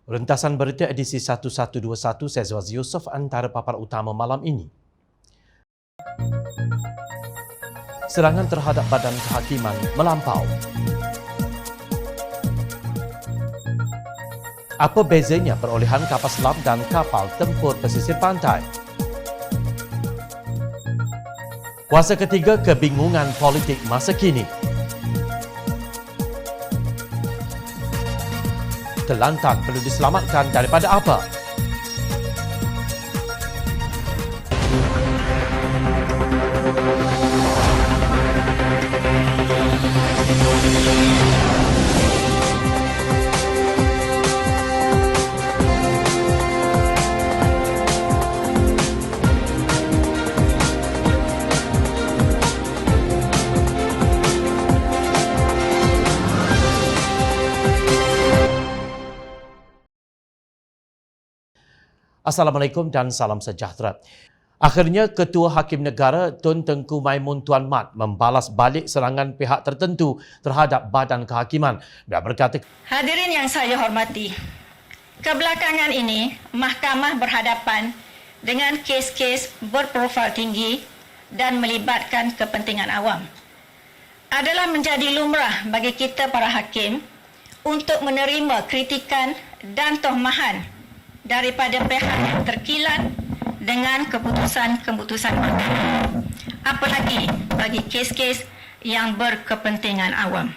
Rentasan berita edisi 1121 saya Zuaz Yusof antara papan utama malam ini. Serangan terhadap badan kehakiman melampau. Apa bezanya perolehan kapal selam dan kapal tempur pesisir pantai? Kuasa ketiga kebingungan politik masa kini. Kelantan perlu diselamatkan daripada apa? Assalamualaikum dan salam sejahtera. Akhirnya Ketua Hakim Negara Tun Tengku Maimun Tuan Mat membalas balik serangan pihak tertentu terhadap badan kehakiman. Dia berkata, hadirin yang saya hormati, kebelakangan ini mahkamah berhadapan dengan kes-kes berprofil tinggi dan melibatkan kepentingan awam. Adalah menjadi lumrah bagi kita para hakim untuk menerima kritikan dan tohmahan daripada pihak yang terkilat dengan keputusan-keputusan mahkamah. Apalagi bagi kes-kes yang berkepentingan awam.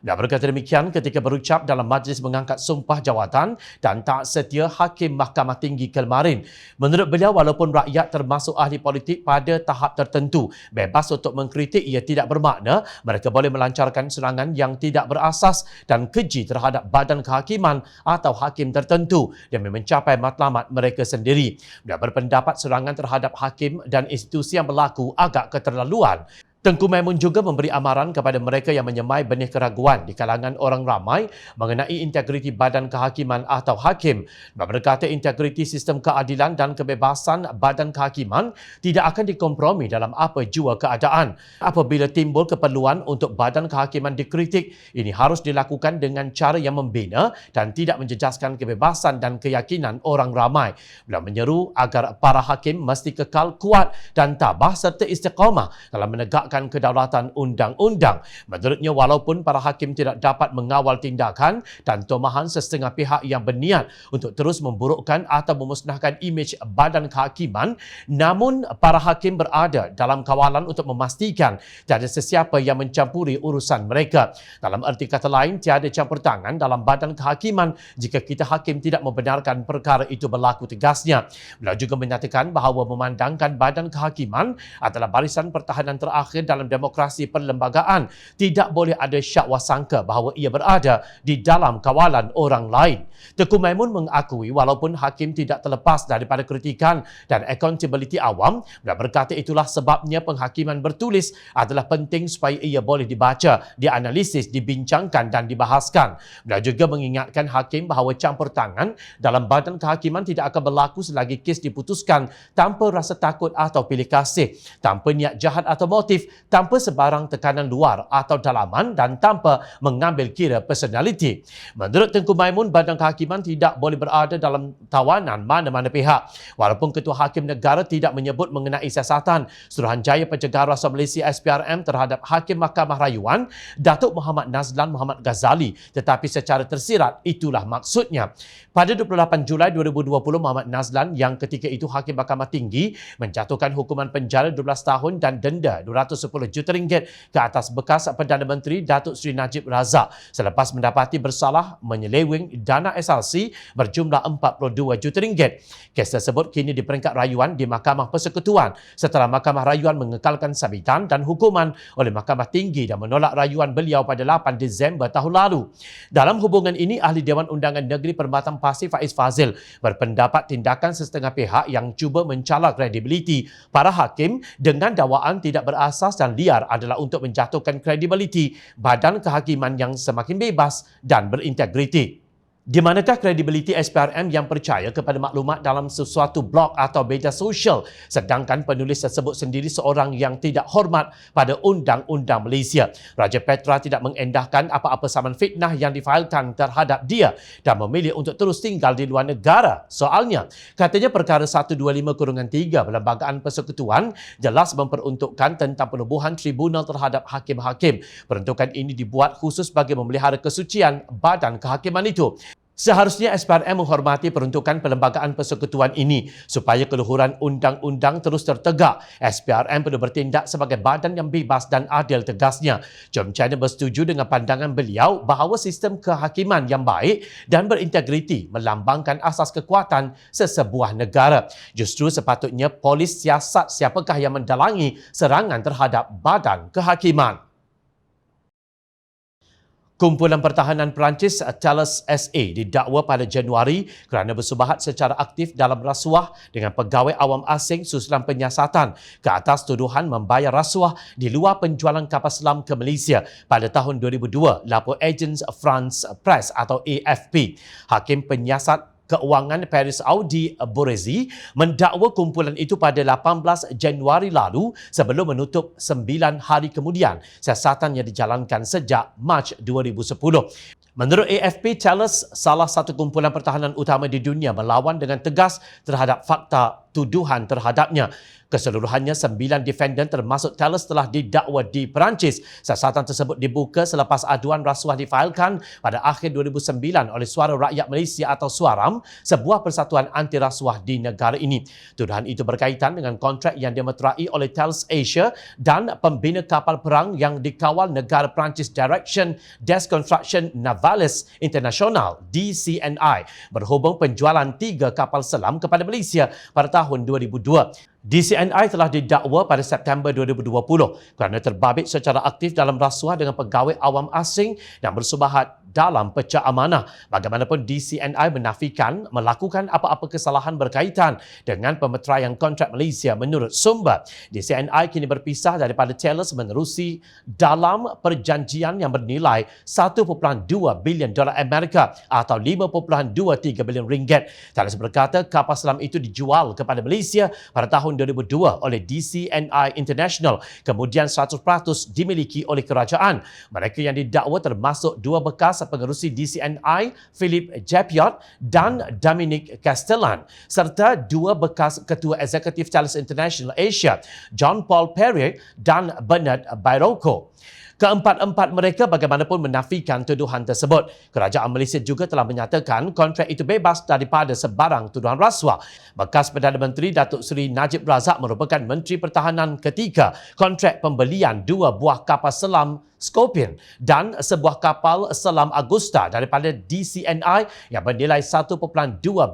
Dia berkata demikian ketika berucap dalam majlis mengangkat sumpah jawatan dan tak setia Hakim Mahkamah Tinggi kemarin. Menurut beliau, walaupun rakyat termasuk ahli politik pada tahap tertentu bebas untuk mengkritik, ia tidak bermakna mereka boleh melancarkan serangan yang tidak berasas dan keji terhadap badan kehakiman atau hakim tertentu demi mencapai matlamat mereka sendiri. Dia berpendapat serangan terhadap hakim dan institusi yang berlaku agak keterlaluan. Tengku Maimun juga memberi amaran kepada mereka yang menyemai benih keraguan di kalangan orang ramai mengenai integriti badan kehakiman atau hakim. Dia berkata integriti sistem keadilan dan kebebasan badan kehakiman tidak akan dikompromi dalam apa jua keadaan. Apabila timbul keperluan untuk badan kehakiman dikritik, ini harus dilakukan dengan cara yang membina dan tidak menjejaskan kebebasan dan keyakinan orang ramai. Beliau menyeru agar para hakim mesti kekal kuat dan tabah serta istiqamah dalam menegakkan kedaulatan undang-undang. Menurutnya, walaupun para hakim tidak dapat mengawal tindakan dan tomahan sesetengah pihak yang berniat untuk terus memburukkan atau memusnahkan imej badan kehakiman, namun para hakim berada dalam kawalan untuk memastikan tiada sesiapa yang mencampuri urusan mereka. Dalam erti kata lain, tiada campur tangan dalam badan kehakiman jika kita hakim tidak membenarkan perkara itu berlaku, tegasnya. Beliau juga menyatakan bahawa memandangkan badan kehakiman adalah barisan pertahanan terakhir dalam demokrasi perlembagaan, tidak boleh ada syak wasangka bahawa ia berada di dalam kawalan orang lain. Tengku Maimun mengakui walaupun hakim tidak terlepas daripada kritikan dan accountability awam, dia berkata itulah sebabnya penghakiman bertulis adalah penting supaya ia boleh dibaca, dianalisis, dibincangkan dan dibahaskan. Dia juga mengingatkan hakim bahawa campur tangan dalam badan kehakiman tidak akan berlaku selagi kes diputuskan tanpa rasa takut atau pilih kasih, tanpa niat jahat atau motif, tanpa sebarang tekanan luar atau dalaman dan tanpa mengambil kira personaliti. Menurut Tengku Maimun, badan kehakiman tidak boleh berada dalam tawanan mana-mana pihak. Walaupun Ketua Hakim Negara tidak menyebut mengenai siasatan Suruhanjaya Pencegahan Rasuah Malaysia SPRM terhadap Hakim Mahkamah Rayuan Datuk Muhammad Nazlan Muhammad Ghazali, tetapi secara tersirat itulah maksudnya. Pada 28 Julai 2020, Muhammad Nazlan yang ketika itu Hakim Mahkamah Tinggi menjatuhkan hukuman penjara 12 tahun dan denda RM210 juta ke atas bekas Perdana Menteri Datuk Seri Najib Razak selepas mendapati bersalah menyeleweng dana SRC berjumlah RM42 juta. Kes tersebut kini di peringkat rayuan di Mahkamah Persekutuan setelah Mahkamah Rayuan mengekalkan sabitan dan hukuman oleh Mahkamah Tinggi dan menolak rayuan beliau pada 8 Disember tahun lalu. Dalam hubungan ini, Ahli Dewan Undangan Negeri Perkhidmatan Pasir Faiz Fazil berpendapat tindakan sesetengah pihak yang cuba mencalar kredibiliti para hakim dengan dakwaan tidak berasas dan liar adalah untuk menjatuhkan kredibiliti badan kehakiman yang semakin bebas dan berintegriti. Di manakah kredibiliti SPRM yang percaya kepada maklumat dalam sesuatu blog atau media sosial sedangkan penulis tersebut sendiri seorang yang tidak hormat pada undang-undang Malaysia? Raja Petra tidak mengendahkan apa-apa saman fitnah yang difailkan terhadap dia dan memilih untuk terus tinggal di luar negara. Soalnya, katanya perkara 125/3 Perlembagaan Persekutuan jelas memperuntukkan tentang penubuhan tribunal terhadap hakim-hakim. Peruntukan ini dibuat khusus bagi memelihara kesucian badan kehakiman itu. Seharusnya SPRM menghormati peruntukan Perlembagaan Persekutuan ini supaya keluhuran undang-undang terus tertegak. SPRM perlu bertindak sebagai badan yang bebas dan adil, tegasnya. Jom China bersetuju dengan pandangan beliau bahawa sistem kehakiman yang baik dan berintegriti melambangkan asas kekuatan sesebuah negara. Justru sepatutnya polis siasat siapakah yang mendalangi serangan terhadap badan kehakiman. Kumpulan Pertahanan Perancis Thales SA didakwa pada Januari kerana bersubahat secara aktif dalam rasuah dengan pegawai awam asing susulan penyiasatan ke atas tuduhan membayar rasuah di luar penjualan kapal selam ke Malaysia pada tahun 2002, lapor Agence France Presse atau AFP. Hakim penyiasat Keuangan Paris Audi Borezi mendakwa kumpulan itu pada 18 Januari lalu sebelum menutup 9 hari kemudian siasatan yang dijalankan sejak Mac 2010. Menurut AFP, Thales, salah satu kumpulan pertahanan utama di dunia, melawan dengan tegas terhadap fakta tuduhan terhadapnya. Keseluruhannya 9 defendant termasuk Thales telah didakwa di Perancis. Siasatan tersebut dibuka selepas aduan rasuah difailkan pada akhir 2009 oleh Suara Rakyat Malaysia atau Suaram, sebuah persatuan anti rasuah di negara ini. Tuduhan itu berkaitan dengan kontrak yang dimeterai oleh Thales Asia dan pembina kapal perang yang dikawal negara Perancis Direction des Constructions Navales International DCNI berhubung penjualan 3 kapal selam kepada Malaysia pada tahun 2002. DCNI telah didakwa pada September 2020 kerana terbabit secara aktif dalam rasuah dengan pegawai awam asing dan bersubahat dalam pecah amanah. Bagaimanapun, DCNI menafikan melakukan apa-apa kesalahan berkaitan dengan pemeteraian kontrak Malaysia menurut sumber. DCNI kini berpisah daripada Thales menerusi dalam perjanjian yang bernilai 1.2 bilion dolar Amerika atau 5.23 bilion ringgit. Thales berkata kapal selam itu dijual kepada Malaysia pada tahun 2002 oleh DCNI International, kemudian 100% dimiliki oleh kerajaan. Mereka yang didakwa termasuk 2 bekas pengerusi DCNI, Philip Japiot dan Dominic Castellan, serta 2 bekas ketua eksekutif Thales International Asia, John Paul Perrier dan Bernard Bairoko. Keempat-empat mereka bagaimanapun menafikan tuduhan tersebut. Kerajaan Malaysia juga telah menyatakan kontrak itu bebas daripada sebarang tuduhan rasuah. Bekas Perdana Menteri Datuk Seri Najib Razak merupakan Menteri Pertahanan ketika kontrak pembelian 2 buah kapal selam Scorpion dan sebuah kapal selam Augusta daripada DCNI yang bernilai 1.2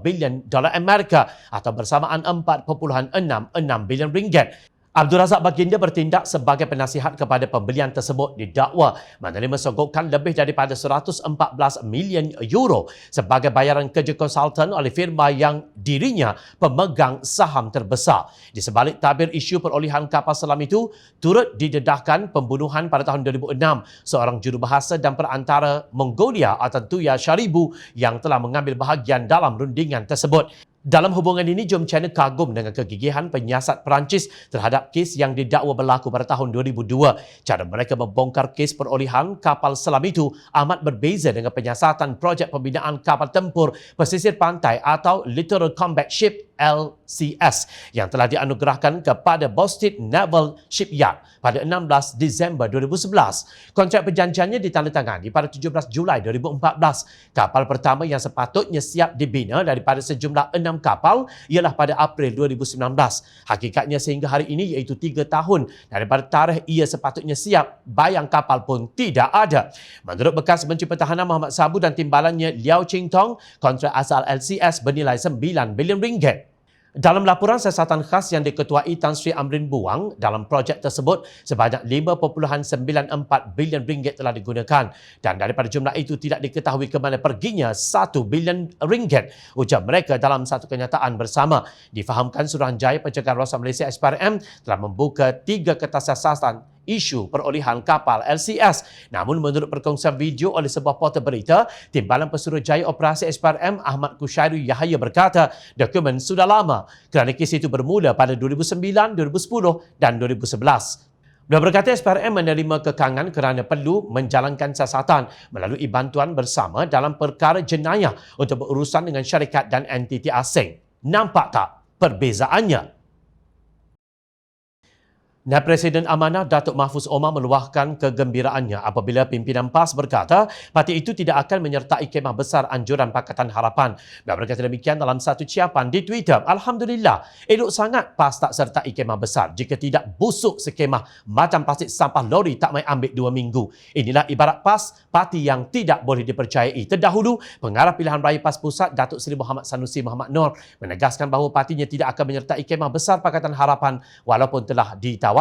bilion dolar Amerika atau bersamaan 4.66 bilion ringgit. Abdul Razak Baginda bertindak sebagai penasihat kepada pembelian tersebut didakwa menerima sogokkan lebih daripada 114 million euro sebagai bayaran kerja konsultan oleh firma yang dirinya pemegang saham terbesar. Di sebalik tabir isu perolehan kapal selam itu, turut didedahkan pembunuhan pada tahun 2006 seorang jurubahasa dan perantara Mongolia Atantuya Sharibu yang telah mengambil bahagian dalam rundingan tersebut. Dalam hubungan ini, Jom China kagum dengan kegigihan penyiasat Perancis terhadap kes yang didakwa berlaku pada tahun 2002. Cara mereka membongkar kes perolehan kapal selam itu amat berbeza dengan penyiasatan projek pembinaan kapal tempur pesisir pantai atau Littoral Combat Ship LCS yang telah dianugerahkan kepada Boston Naval Shipyard pada 16 Disember 2011. Kontrak perjanjiannya ditandatangani pada 17 Julai 2014. Kapal pertama yang sepatutnya siap dibina daripada sejumlah 6 kapal ialah pada April 2019. Hakikatnya sehingga hari ini iaitu 3 tahun daripada tarikh ia sepatutnya siap, bayang kapal pun tidak ada. Menurut bekas Menteri Pertahanan Muhammad Sabu dan timbalannya Liao Ching Tong, kontrak asal LCS bernilai 9 bilion ringgit. Dalam laporan siasatan khas yang diketuai Tan Sri Amrin Buang, dalam projek tersebut sebanyak 5.94 bilion ringgit telah digunakan dan daripada jumlah itu tidak diketahui ke mana perginya 1 bilion ringgit. Ujar mereka dalam satu kenyataan bersama. Difahamkan Suruhanjaya Pencegahan Rasuah Malaysia SPRM telah membuka 3 kertas siasatan isu perolehan kapal LCS. Namun menurut perkongsian video oleh sebuah portal berita, Timbalan Pesuruhjaya Operasi SPRM Ahmad Kushairi Yahaya berkata dokumen sudah lama kerana kes itu bermula pada 2009, 2010 dan 2011. Beliau berkata SPRM menerima kekangan kerana perlu menjalankan siasatan melalui bantuan bersama dalam perkara jenayah untuk berurusan dengan syarikat dan entiti asing. Nampak tak perbezaannya? Naib Presiden Amanah Datuk Mahfuz Omar meluahkan kegembiraannya apabila pimpinan PAS berkata parti itu tidak akan menyertai kemah besar anjuran Pakatan Harapan. Beliau berkata demikian dalam satu ciapan di Twitter. Alhamdulillah, elok sangat PAS tak sertai kemah besar. Jika tidak, busuk sekemah macam plastik sampah lori tak main ambil 2 minggu. Inilah ibarat PAS, parti yang tidak boleh dipercayai. Terdahulu, Pengarah Pilihan Raya PAS Pusat Datuk Seri Muhammad Sanusi Muhammad Noor menegaskan bahawa partinya tidak akan menyertai kemah besar Pakatan Harapan walaupun telah ditawarkan.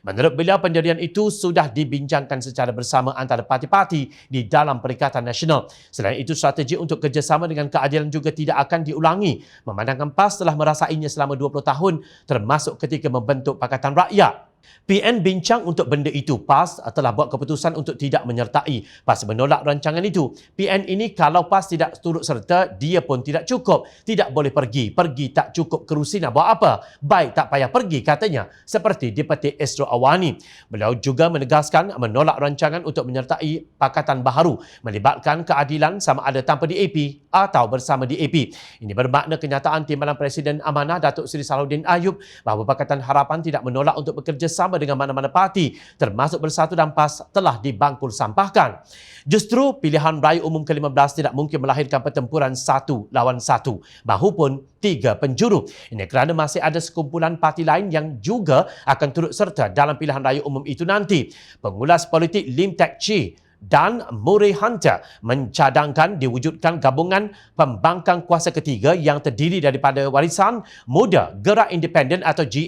Menurut beliau, pendirian itu sudah dibincangkan secara bersama antara parti-parti di dalam Perikatan Nasional. Selain itu, strategi untuk kerjasama dengan keadilan juga tidak akan diulangi, memandangkan PAS telah merasainya selama 20 tahun termasuk ketika membentuk Pakatan Rakyat. PN bincang untuk benda itu. PAS telah buat keputusan untuk tidak menyertai. PAS menolak rancangan itu. PN ini kalau PAS tidak turut serta, dia pun tidak cukup. Tidak boleh pergi. Pergi tak cukup kerusi nak buat apa? Baik tak payah pergi, katanya. Seperti dipetik Astro Awani. Beliau juga menegaskan menolak rancangan untuk menyertai Pakatan Baharu melibatkan keadilan sama ada tanpa DAP atau bersama DAP. Ini bermakna kenyataan Timbalan Presiden Amanah Datuk Seri Salahuddin Ayub bahawa Pakatan Harapan tidak menolak untuk bekerjasama dengan mana-mana parti termasuk Bersatu dan PAS telah dibangkul sampahkan. Justru pilihan raya umum ke-15 tidak mungkin melahirkan pertempuran 1 lawan 1 mahupun 3 penjuru. Ini kerana masih ada sekumpulan parti lain yang juga akan turut serta dalam pilihan raya umum itu nanti. Pengulas politik Lim Teck Chi dan Murray Hunter mencadangkan diwujudkan gabungan pembangkang kuasa ketiga yang terdiri daripada Warisan Muda Gerak Independen atau GI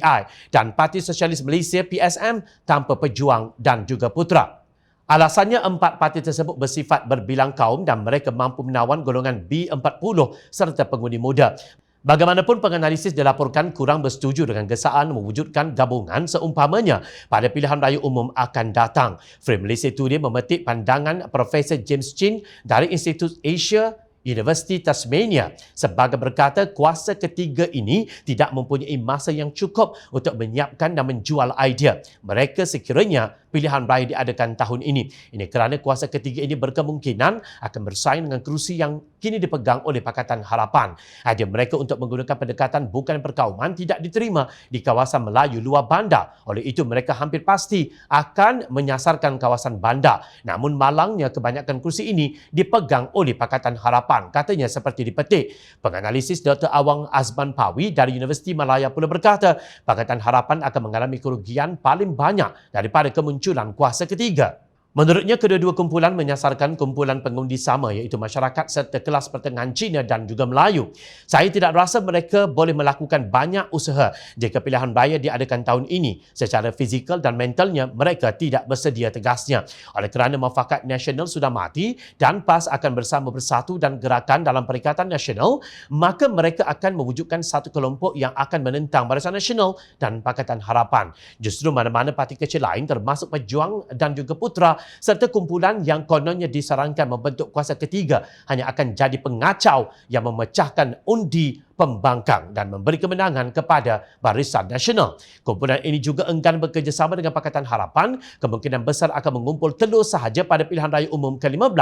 dan Parti Sosialis Malaysia PSM tanpa Pejuang dan juga Putra. Alasannya 4 parti tersebut bersifat berbilang kaum dan mereka mampu menawan golongan B40 serta pengundi muda. Bagaimanapun, penganalisis dilaporkan kurang bersetuju dengan gesaan mewujudkan gabungan seumpamanya pada pilihan raya umum akan datang. Frame Malaysia Today memetik pandangan Profesor James Chin dari Institut Asia Universiti Tasmania sebagai berkata kuasa ketiga ini tidak mempunyai masa yang cukup untuk menyiapkan dan menjual idea. Mereka sekiranya pilihan raya diadakan tahun ini. Ini kerana kuasa ketiga ini berkemungkinan akan bersaing dengan kerusi yang kini dipegang oleh Pakatan Harapan. Idea mereka untuk menggunakan pendekatan bukan perkauman tidak diterima di kawasan Melayu luar bandar. Oleh itu, mereka hampir pasti akan menyasarkan kawasan bandar. Namun malangnya kebanyakan kerusi ini dipegang oleh Pakatan Harapan. Katanya seperti dipetik. Penganalisis Dr. Awang Azman Pawi dari Universiti Malaya pula berkata, Pakatan Harapan akan mengalami kerugian paling banyak daripada kemunculan kuasa ketiga. Menurutnya, kedua-dua kumpulan menyasarkan kumpulan pengundi sama iaitu masyarakat serta kelas pertengahan Cina dan juga Melayu. Saya tidak rasa mereka boleh melakukan banyak usaha jika pilihan raya diadakan tahun ini. Secara fizikal dan mentalnya, mereka tidak bersedia, tegasnya. Oleh kerana mufakat nasional sudah mati dan PAS akan bersatu dan gerakan dalam Perikatan Nasional, maka mereka akan mewujudkan satu kelompok yang akan menentang Barisan Nasional dan Pakatan Harapan. Justru mana-mana parti kecil lain termasuk Pejuang dan juga Putra serta kumpulan yang kononnya disarankan membentuk kuasa ketiga hanya akan jadi pengacau yang memecahkan undi pembangkang dan memberi kemenangan kepada Barisan Nasional. Kumpulan ini juga enggan bekerjasama dengan Pakatan Harapan, kemungkinan besar akan mengumpul telur sahaja pada pilihan raya umum ke-15.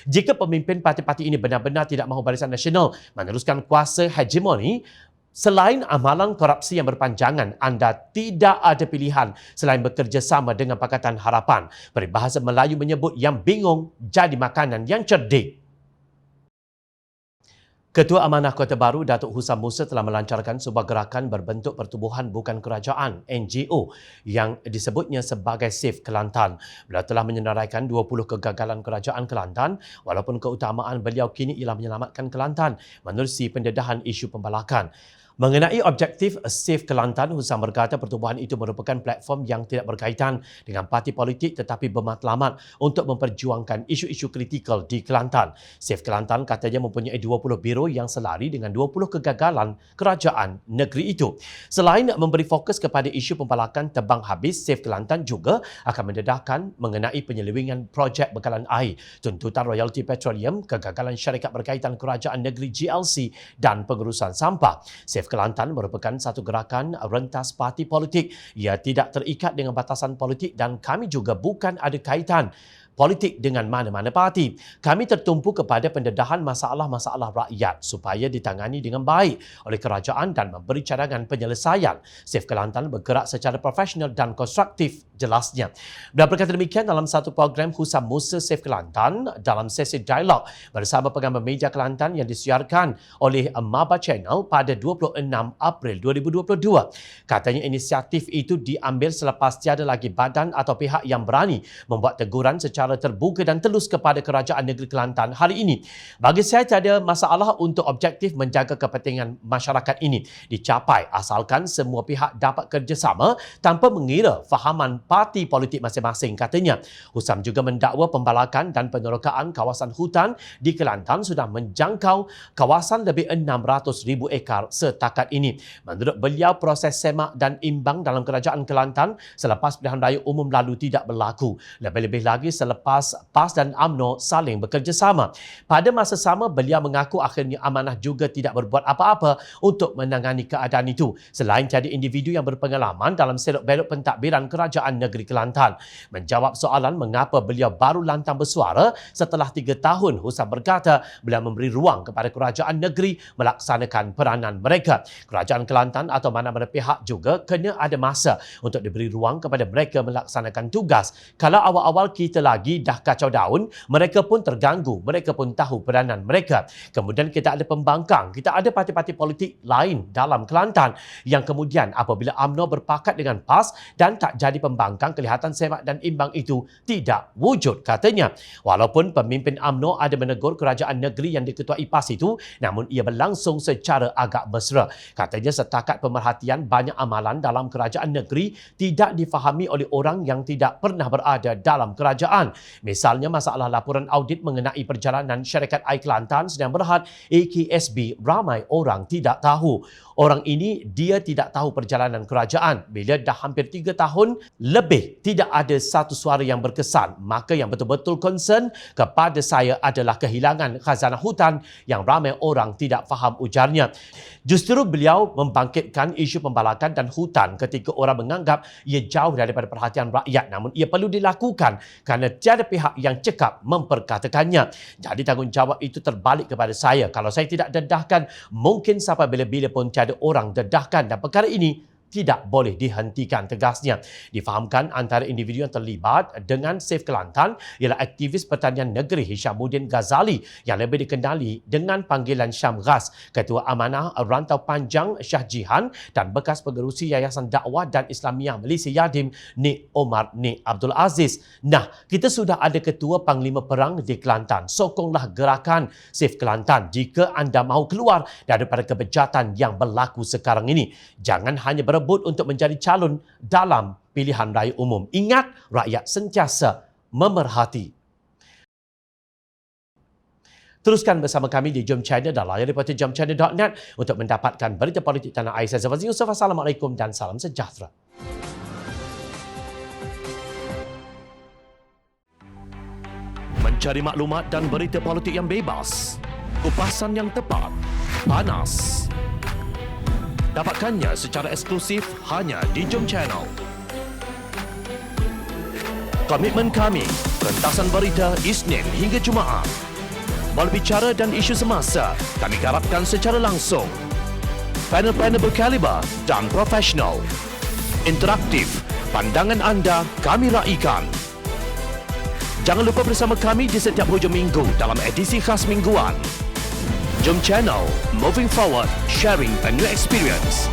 Jika pemimpin parti-parti ini benar-benar tidak mahu Barisan Nasional meneruskan kuasa hegemoni, selain amalan korupsi yang berpanjangan, anda tidak ada pilihan selain bekerjasama dengan Pakatan Harapan. Peribahasa Melayu menyebut yang bingung jadi makanan yang cerdik. Ketua Amanah Kota Baru Datuk Husam Musa telah melancarkan sebuah gerakan berbentuk pertubuhan bukan kerajaan NGO yang disebutnya sebagai Save Kelantan. Beliau telah menyenaraikan 20 kegagalan kerajaan Kelantan walaupun keutamaan beliau kini ialah menyelamatkan Kelantan menerusi pendedahan isu pembalakan. Mengenai objektif Safe Kelantan, Husam berkata pertubuhan itu merupakan platform yang tidak berkaitan dengan parti politik tetapi bermatlamat untuk memperjuangkan isu-isu kritikal di Kelantan. Safe Kelantan katanya mempunyai 20 biro yang selari dengan 20 kegagalan kerajaan negeri itu. Selain memberi fokus kepada isu pembalakan tebang habis, Safe Kelantan juga akan mendedahkan mengenai penyelewengan projek bekalan air, tuntutan royalti petroleum, kegagalan syarikat berkaitan kerajaan negeri GLC dan pengurusan sampah. Safe Kelantan merupakan satu gerakan rentas parti politik. Ia tidak terikat dengan batasan politik dan kami juga bukan ada kaitan politik dengan mana-mana parti. Kami tertumpu kepada pendedahan masalah-masalah rakyat supaya ditangani dengan baik oleh kerajaan dan memberi cadangan penyelesaian. Safe Kelantan bergerak secara profesional dan konstruktif, jelasnya. Dan berkata demikian dalam satu program Husam Musa Safe Kelantan dalam sesi dialog bersama pengamal media Kelantan yang disiarkan oleh Maba Channel pada 26 April 2022. Katanya inisiatif itu diambil selepas tiada lagi badan atau pihak yang berani membuat teguran secara terbuka dan telus kepada kerajaan negeri Kelantan hari ini. Bagi saya tiada masalah untuk objektif menjaga kepentingan masyarakat ini dicapai asalkan semua pihak dapat kerjasama tanpa mengira fahaman parti politik masing-masing, katanya. Husam juga mendakwa pembalakan dan penerokaan kawasan hutan di Kelantan sudah menjangkau kawasan lebih 600,000 ekar setakat ini. Menurut beliau, proses semak dan imbang dalam kerajaan Kelantan selepas pilihan raya umum lalu tidak berlaku. Lebih-lebih lagi selepas PAS dan UMNO saling bekerjasama. Pada masa sama, beliau mengaku akhirnya amanah juga tidak berbuat apa-apa untuk menangani keadaan itu selain tiada individu yang berpengalaman dalam selok-belok pentadbiran kerajaan negeri Kelantan. Menjawab soalan mengapa beliau baru lantang bersuara setelah 3 tahun, Husam berkata beliau memberi ruang kepada kerajaan negeri melaksanakan peranan mereka. Kerajaan Kelantan atau mana-mana pihak juga kena ada masa untuk diberi ruang kepada mereka melaksanakan tugas. Kalau awal-awal kita lagi dah kacau daun, mereka pun terganggu, mereka pun tahu peranan mereka. Kemudian kita ada pembangkang, kita ada parti-parti politik lain dalam Kelantan yang kemudian apabila UMNO berpakat dengan PAS dan tak jadi pembangkang, kelihatan semak dan imbang itu tidak wujud, katanya. Walaupun pemimpin UMNO ada menegur kerajaan negeri yang diketuai PAS itu, namun ia berlangsung secara agak mesra. Katanya setakat pemerhatian banyak amalan dalam kerajaan negeri tidak difahami oleh orang yang tidak pernah berada dalam kerajaan. Misalnya masalah laporan audit mengenai perjalanan syarikat air Kelantan Sdn Bhd AKSB, ramai orang tidak tahu. Orang ini dia tidak tahu perjalanan kerajaan. Bila dah hampir 3 tahun lebih tidak ada satu suara yang berkesan, maka yang betul-betul concern kepada saya adalah kehilangan khazanah hutan yang ramai orang tidak faham, ujarnya. Justru beliau membangkitkan isu pembalakan dan hutan ketika orang menganggap ia jauh daripada perhatian rakyat, namun ia perlu dilakukan kerana tiada pihak yang cekap memperkatakannya. Jadi tanggungjawab itu terbalik kepada saya. Kalau saya tidak dedahkan, mungkin sampai bila-bila pun tiada orang dedahkan, dan perkara ini tidak boleh dihentikan, tegasnya. Difahamkan antara individu yang terlibat dengan Safe Kelantan ialah aktivis pertanian negeri Hishamuddin Ghazali yang lebih dikenali dengan panggilan Syam Ghaz, Ketua Amanah Rantau Panjang Syah Jihan dan bekas pengerusi Yayasan Dakwah dan Islamiah Malaysia Yadim Nik Omar Nik Abdul Aziz. Nah, kita sudah ada Ketua Panglima Perang di Kelantan. Sokonglah gerakan Safe Kelantan jika anda mahu keluar daripada kebejatan yang berlaku sekarang ini. Jangan hanya berebut untuk menjadi calon dalam pilihan raya umum. Ingat, rakyat sentiasa memerhati. Teruskan bersama kami di Jom China dan layar reporter jomchina.net untuk mendapatkan berita politik tanah air. Saya Zafazi Yusof. Assalamualaikum dan salam sejahtera. Mencari maklumat dan berita politik yang bebas, kupasan yang tepat, panas. Dapatkannya secara eksklusif hanya di Jom Channel. Komitmen kami, pentasan berita Isnin hingga Jumaat. Berbicara dan isu semasa, kami garapkan secara langsung. Panel-panel berkaliber dan profesional. Interaktif, pandangan anda kami raikan. Jangan lupa bersama kami di setiap hujung minggu dalam edisi khas mingguan. Jom Channel, moving forward, sharing a new experience.